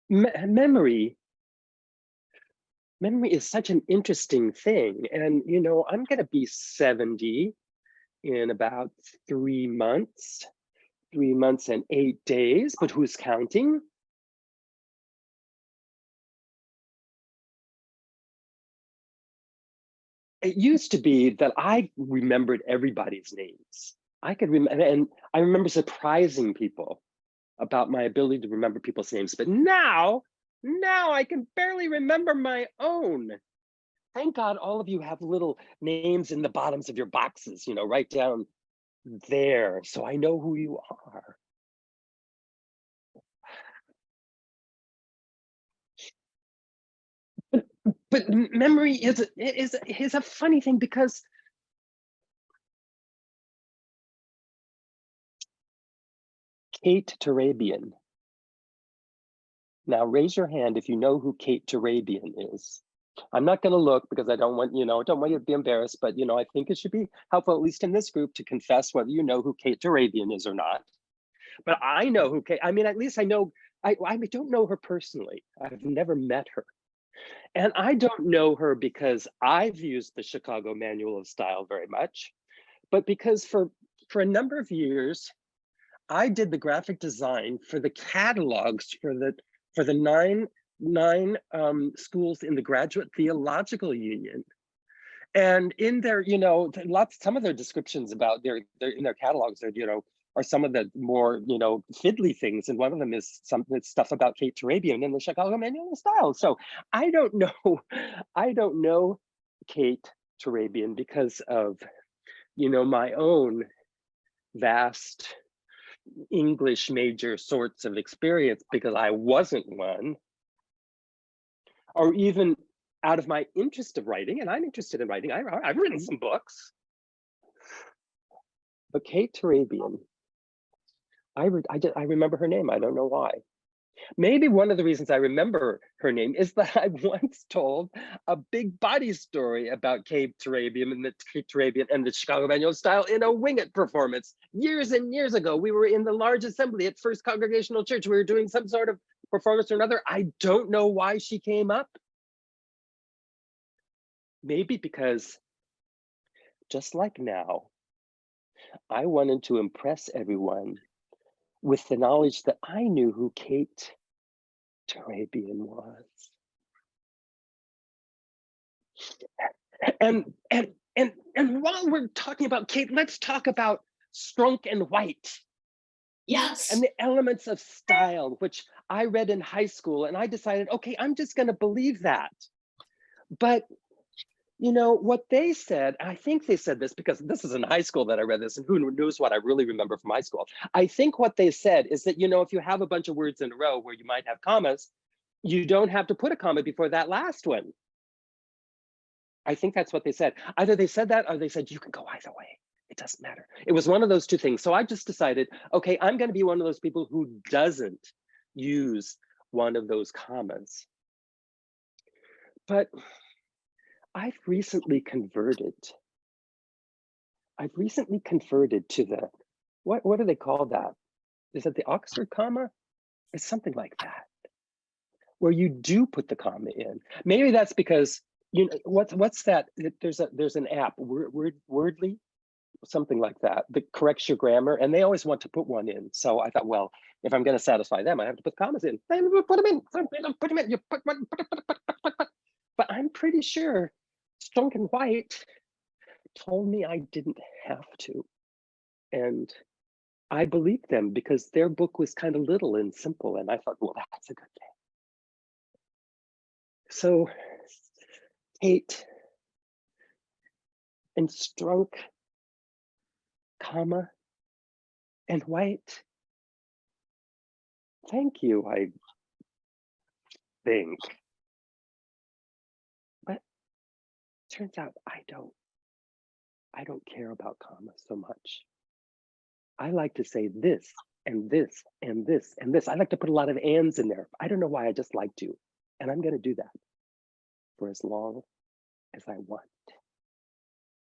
memory is such an interesting thing. And, I'm going to be 70 in about 3 months, 3 months and 8 days, but who's counting? It used to be that I remembered everybody's names. I could remember, and I remember surprising people about my ability to remember people's names. But now I can barely remember my own. Thank God all of you have little names in the bottoms of your boxes, right down there, so I know who you are. But memory is a funny thing because Kate Turabian. Now raise your hand if you know who Kate Turabian is. I'm not going to look because I don't want you to be embarrassed, but I think it should be helpful, at least in this group, to confess whether you know who Kate Turabian is or not. But I know who Kate, I mean, at least I know, I don't know her personally. I've never met her. And I don't know her because I've used the Chicago Manual of Style very much, but because for a number of years, I did the graphic design for the catalogs for the nine schools in the Graduate Theological Union. And in their, some of their descriptions about their in their catalogs are some of the more, fiddly things. And one of them is some stuff about Kate Turabian in the Chicago Manual of Style. So I don't know Kate Turabian because of, my own vast English major sorts of experience, because I wasn't one, or even out of my interest of writing, and I'm interested in writing. I've written some books. But Kate Turabian, I remember her name. I don't know why. Maybe one of the reasons I remember her name is that I once told a big body story about Kate Turabian and the Chicago Manual of Style in a Wing It performance years and years ago. We were in the large assembly at First Congregational Church. We were doing some sort of performance or another. I don't know why she came up. Maybe because, just like now, I wanted to impress everyone with the knowledge that I knew who Kate Turabian was. And while we're talking about Kate, let's talk about Strunk and White. Yes. And the elements of style, which I read in high school, and I decided, okay, I'm just going to believe that. But what they said, I think they said this because this is in high school that I read this, and who knows what I really remember from high school. I think what they said is that, if you have a bunch of words in a row where you might have commas, you don't have to put a comma before that last one. I think that's what they said. Either they said that or they said you can go either way. It doesn't matter. It was one of those two things. So I just decided, okay, I'm going to be one of those people who doesn't use one of those commas. But I've recently converted to the, what do they call that? Is it the Oxford comma? It's something like that, where you do put the comma in. Maybe that's because, what's that? There's an app, Wordly, something like that corrects your grammar, and they always want to put one in. So I thought, well, if I'm going to satisfy them, I have to put commas in. Put them in. Put them in. You put one. But I'm pretty sure Strunk and White told me I didn't have to, and I believed them because their book was kind of little and simple, and I thought, well, that's a good thing. So Kate and Strunk, comma, and White, thank you, I think. But turns out I don't care about commas so much. I like to say this and this and this and this. I like to put a lot of ands in there. I don't know why, I just like to. And I'm going to do that for as long as I want.